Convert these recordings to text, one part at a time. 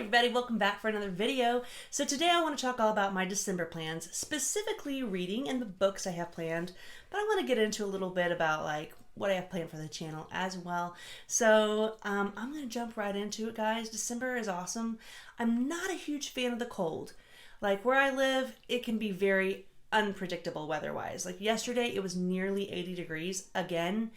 everybody, welcome back for another video. So today I want to talk all about my December plans, specifically reading and the books I have planned, but I want to get into a little bit about what I have planned for the channel as well. So I'm going to jump right into it, guys. December is awesome. I'm not a huge fan of the cold. Like where I live, it can be very unpredictable weather-wise. Like yesterday, it was nearly 80 degrees again.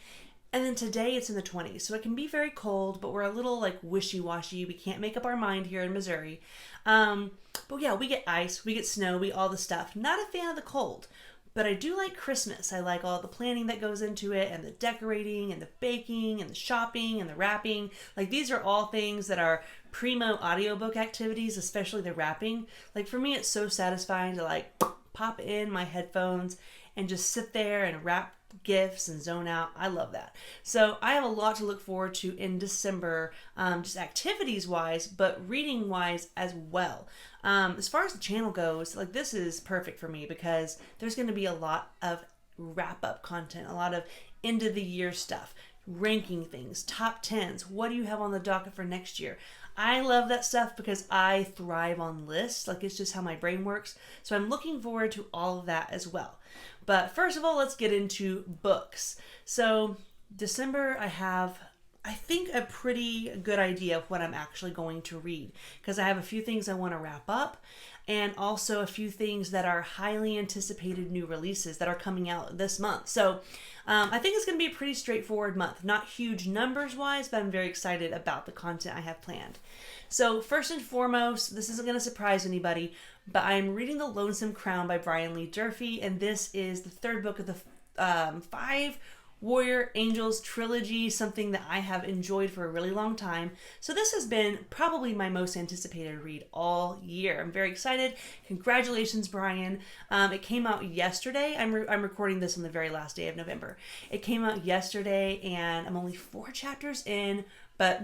And then today it's in the 20s. So it can be very cold, but we're a little wishy-washy. We can't make up our mind here in Missouri. But yeah, we get ice, we get snow, we all the stuff. Not a fan of the cold, but I do like Christmas. I like all the planning that goes into it and the decorating and the baking and the shopping and the wrapping. Like these are all things that are primo audiobook activities, especially the wrapping. Like for me, it's so satisfying to pop in my headphones and just sit there and wrap gifts and zone out. I love that. So I have a lot to look forward to in December, just activities wise, but reading wise as well. As far as the channel goes, this is perfect for me because there's going to be a lot of wrap up content, a lot of end of the year stuff, ranking things, top tens. What do you have on the docket for next year? I love that stuff because I thrive on lists. It's just how my brain works. So I'm looking forward to all of that as well. But first of all, let's get into books. So December, I have, I think, a pretty good idea of what I'm actually going to read because I have a few things I want to wrap up and also a few things that are highly anticipated new releases that are coming out this month. So I think it's going to be a pretty straightforward month. Not huge numbers wise, but I'm very excited about the content I have planned. So first and foremost, this isn't going to surprise anybody, but I'm reading The Lonesome Crown by Brian Lee Durfee, and this is the third book of the 5 Warrior Angels trilogy, something that I have enjoyed for a really long time. So this has been probably my most anticipated read all year. I'm very excited. Congratulations, Brian. It came out yesterday. I'm recording this on the very last day of November. It came out yesterday and I'm only 4 chapters in, but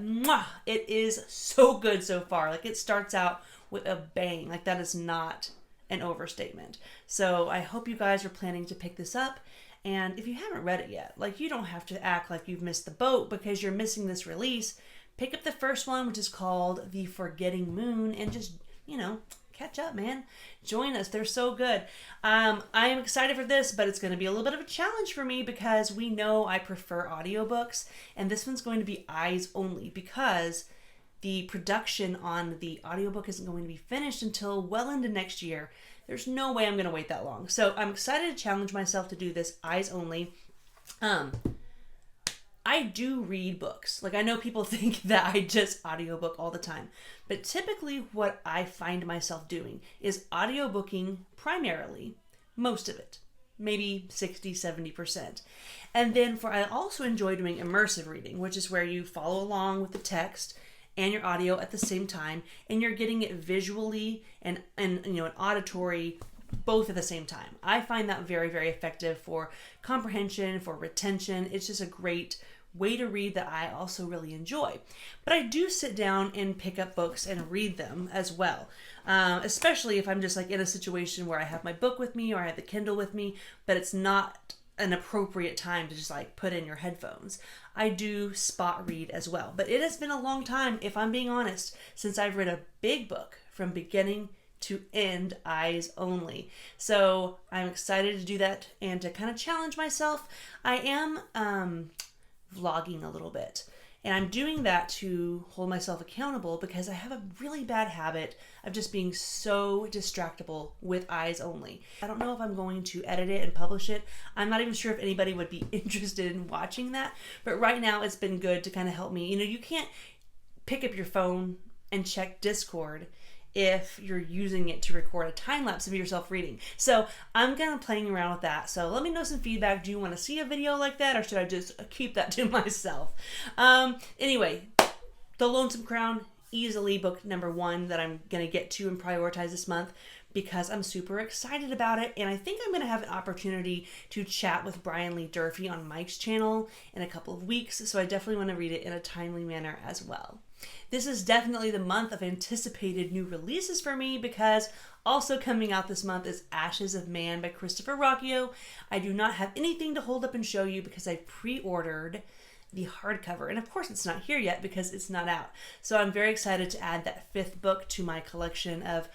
it is so good so far. It starts out with a bang. That is not an overstatement. So I hope you guys are planning to pick this up. And if you haven't read it yet, you don't have to act like you've missed the boat because you're missing this release. Pick up the first one, which is called The Forgetting Moon, and just, catch up, man. Join us. They're so good. I am excited for this, but it's going to be a little bit of a challenge for me because we know I prefer audiobooks, and this one's going to be eyes only because the production on the audiobook isn't going to be finished until well into next year. There's no way I'm going to wait that long. So I'm excited to challenge myself to do this eyes only. I do read books. I know people think that I just audiobook all the time. But typically what I find myself doing is audiobooking primarily, most of it. Maybe 60, 70%. And then I also enjoy doing immersive reading, which is where you follow along with the text and your audio at the same time, and you're getting it visually and an auditory both at the same time. I find that very, very effective for comprehension, for retention. It's just a great way to read that I also really enjoy. But I do sit down and pick up books and read them as well, especially if I'm just in a situation where I have my book with me or I have the Kindle with me, but it's not an appropriate time to just put in your headphones. I do spot read as well, but it has been a long time, if I'm being honest, since I've read a big book from beginning to end eyes only. So I'm excited to do that and to kind of challenge myself. I am vlogging a little bit, and I'm doing that to hold myself accountable because I have a really bad habit of just being so distractible with eyes only. I don't know if I'm going to edit it and publish it. I'm not even sure if anybody would be interested in watching that, but right now it's been good to kind of help me. You can't pick up your phone and check Discord if you're using it to record a time lapse of yourself reading. So I'm kind of playing around with that. So let me know some feedback. Do you want to see a video like that, or should I just keep that to myself? Anyway, The Lonesome Crown, easily book number 1 that I'm going to get to and prioritize this month because I'm super excited about it. And I think I'm going to have an opportunity to chat with Brian Lee Durfee on Mike's channel in a couple of weeks. So I definitely want to read it in a timely manner as well. This is definitely the month of anticipated new releases for me because also coming out this month is Ashes of Man by Christopher Ruocchio. I do not have anything to hold up and show you because I pre-ordered the hardcover. And of course it's not here yet because it's not out. So I'm very excited to add that 5th book to my collection of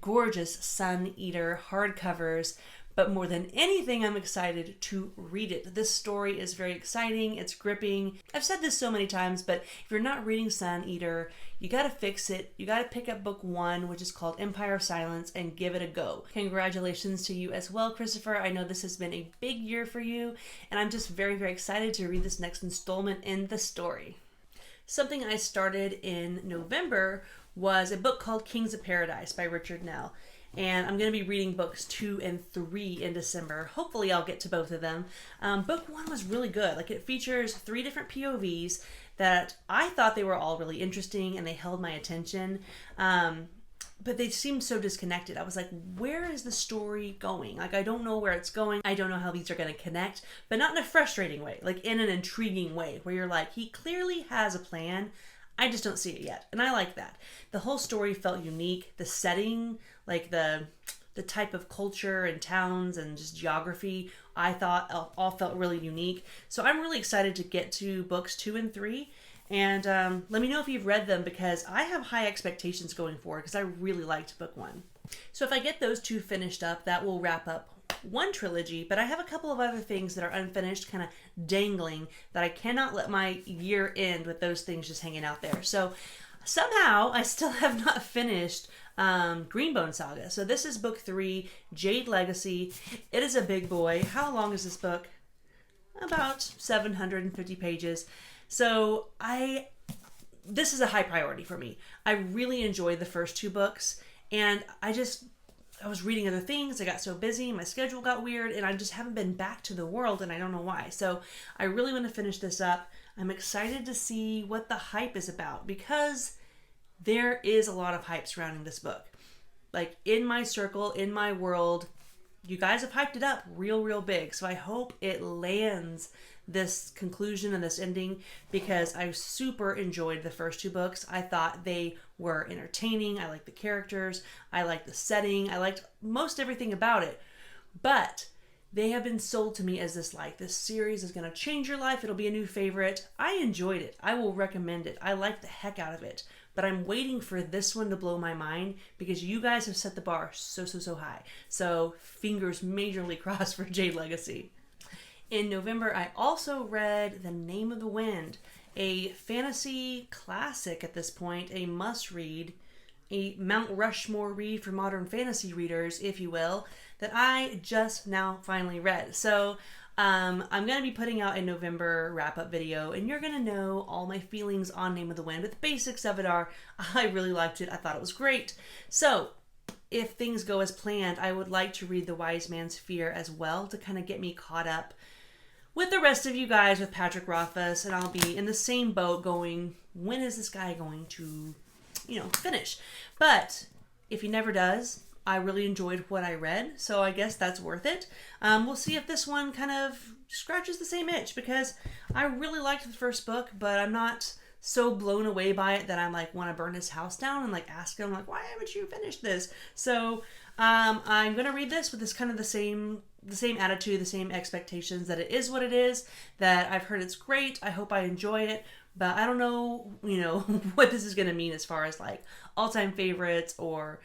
gorgeous Sun Eater hardcovers. But more than anything, I'm excited to read it. This story is very exciting. It's gripping. I've said this so many times, but if you're not reading Sun Eater, you got to fix it. You got to pick up book 1, which is called Empire of Silence, and give it a go. Congratulations to you as well, Christopher. I know this has been a big year for you, and I'm just very, very excited to read this next installment in the story. Something I started in November was a book called Kings of Paradise by Richard Nell. And I'm going to be reading books 2 and 3 in December. Hopefully I'll get to both of them. Book 1 was really good. Like, it features 3 different POVs that I thought they were all really interesting and they held my attention. But they seemed so disconnected. I was like, where is the story going? Like, I don't know where it's going. I don't know how these are going to connect, but not in a frustrating way, like in an intriguing way where you're like, he clearly has a plan. I just don't see it yet. And I like that. The whole story felt unique. The setting, like the type of culture and towns and just geography, I thought all felt really unique. So I'm really excited to get to books 2 and 3. And let me know if you've read them because I have high expectations going forward because I really liked book 1. So if I get those 2 finished up, that will wrap up one trilogy, but I have a couple of other things that are unfinished, kind of dangling, that I cannot let my year end with those things just hanging out there. So somehow I still have not finished Greenbone Saga. So this is book 3, Jade Legacy. It is a big boy. How long is this book? About 750 pages. So this is a high priority for me. I really enjoyed the first 2 books, and I was reading other things. I got so busy, my schedule got weird, and I just haven't been back to the world, and I don't know why. So I really want to finish this up. I'm excited to see what the hype is about because there is a lot of hype surrounding this book. Like, in my circle, in my world, you guys have hyped it up real big. So I hope it lands this conclusion and this ending because I super enjoyed the first 2 books. I thought they were entertaining. I liked the characters. I liked the setting. I liked most everything about it. But they have been sold to me as this series is going to change your life. It'll be a new favorite. I enjoyed it. I will recommend it. I liked the heck out of it. But I'm waiting for this one to blow my mind because you guys have set the bar so high. So fingers majorly crossed for Jade Legacy. In November, I also read The Name of the Wind, a fantasy classic at this point, a must-read, a Mount Rushmore read for modern fantasy readers, if you will, that I just now finally read. So I'm going to be putting out a November wrap-up video, and you're going to know all my feelings on Name of the Wind, but the basics of it are, I really liked it. I thought it was great. So if things go as planned, I would like to read The Wise Man's Fear as well to kind of get me caught up with the rest of you guys with Patrick Rothfuss, and I'll be in the same boat going, when is this guy going to, finish? But if he never does, I really enjoyed what I read, so I guess that's worth it. We'll see if this one kind of scratches the same itch, because I really liked the first book, but I'm not so blown away by it that I'm like, want to burn his house down and like ask him, like, why haven't you finished this? So I'm going to read this with this kind of the same attitude, the same expectations that it is what it is, that I've heard it's great. I hope I enjoy it, but I don't know, what this is going to mean as far as like all-time favorites or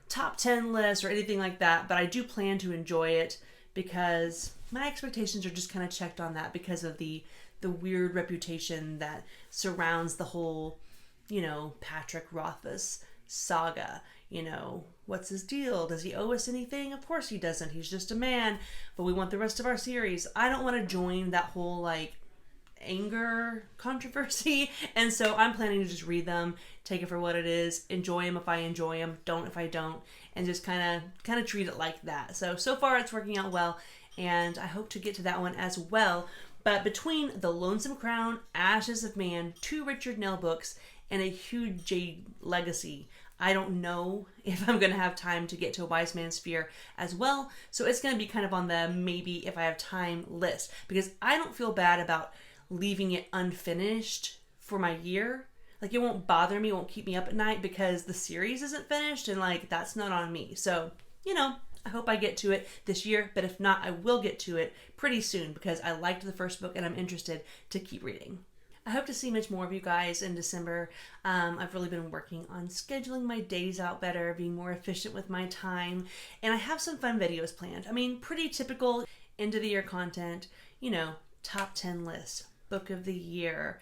top 10 lists or anything like that. But I do plan to enjoy it because my expectations are just kind of checked on that because of the weird reputation that surrounds the whole, Patrick Rothfuss saga. What's his deal? Does he owe us anything? Of course he doesn't. He's just a man, but we want the rest of our series. I don't want to join that whole anger controversy, and so I'm planning to just read them, take it for what it is, enjoy them if I enjoy them, don't if I don't, and just kind of treat it like that. So far it's working out well, and I hope to get to that one as well. But between The Lonesome Crown, Ashes of Man, 2 Richard Nell books, and a huge Jade Legacy, I don't know if I'm going to have time to get to A Wise Man's Fear as well. So it's going to be kind of on the maybe if I have time list, because I don't feel bad about leaving it unfinished for my year. Like, it won't bother me, it won't keep me up at night because the series isn't finished, and that's not on me. So, I hope I get to it this year, but if not, I will get to it pretty soon because I liked the first book and I'm interested to keep reading. I hope to see much more of you guys in December. I've really been working on scheduling my days out better, being more efficient with my time, and I have some fun videos planned. I mean, pretty typical end of the year content, you know, top 10 lists, book of the year,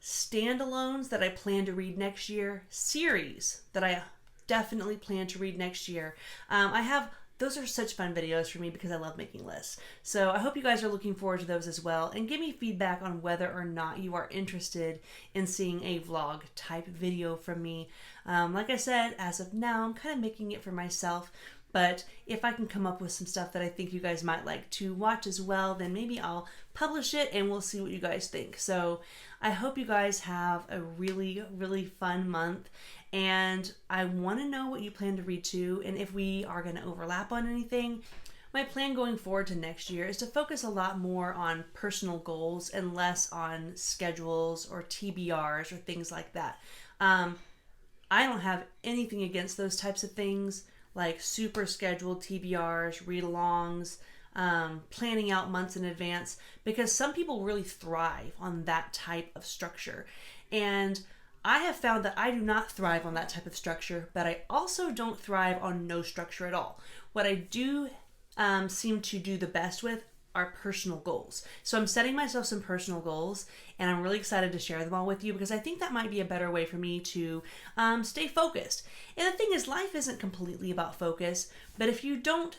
standalones that I plan to read next year, series that I definitely plan to read next year. Those are such fun videos for me because I love making lists. So I hope you guys are looking forward to those as well, and give me feedback on whether or not you are interested in seeing a vlog type video from me. Like I said, as of now, I'm kind of making it for myself, but if I can come up with some stuff that I think you guys might like to watch as well, then maybe I'll publish it and we'll see what you guys think. So I hope you guys have a really, really fun month, and I want to know what you plan to read too, and if we are going to overlap on anything. My plan going forward to next year is to focus a lot more on personal goals and less on schedules or TBRs or things like that. I don't have anything against those types of things, like super scheduled TBRs, read-alongs, planning out months in advance, because some people really thrive on that type of structure. And I have found that I do not thrive on that type of structure, but I also don't thrive on no structure at all. What I do seem to do the best with are personal goals. So I'm setting myself some personal goals, and I'm really excited to share them all with you because I think that might be a better way for me to stay focused. And the thing is, life isn't completely about focus, but if you don't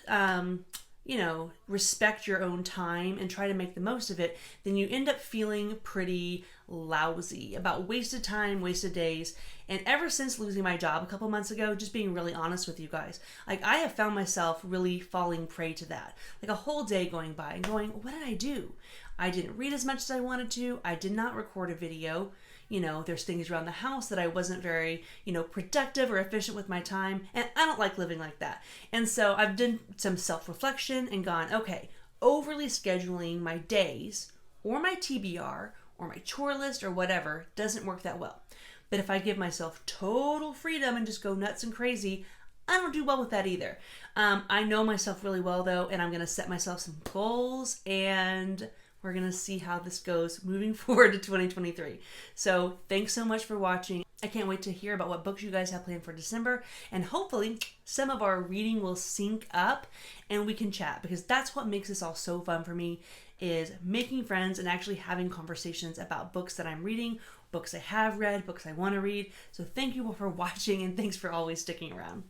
respect your own time and try to make the most of it, then you end up feeling pretty lousy about wasted time, wasted days. And ever since losing my job a couple months ago, just being really honest with you guys, like I have found myself really falling prey to that. Like a whole day going by and going, what did I do? I didn't read as much as I wanted to. I did not record a video. There's things around the house that I wasn't very, productive or efficient with my time. And I don't like living like that. And so I've done some self-reflection and gone, okay, overly scheduling my days or my TBR or my chore list or whatever doesn't work that well. But if I give myself total freedom and just go nuts and crazy, I don't do well with that either. I know myself really well though, and I'm going to set myself some goals, and we're going to see how this goes moving forward to 2023. So thanks so much for watching. I can't wait to hear about what books you guys have planned for December, and hopefully some of our reading will sync up and we can chat, because that's what makes this all so fun for me, is making friends and actually having conversations about books that I'm reading, books I have read, books I want to read. So thank you all for watching, and thanks for always sticking around.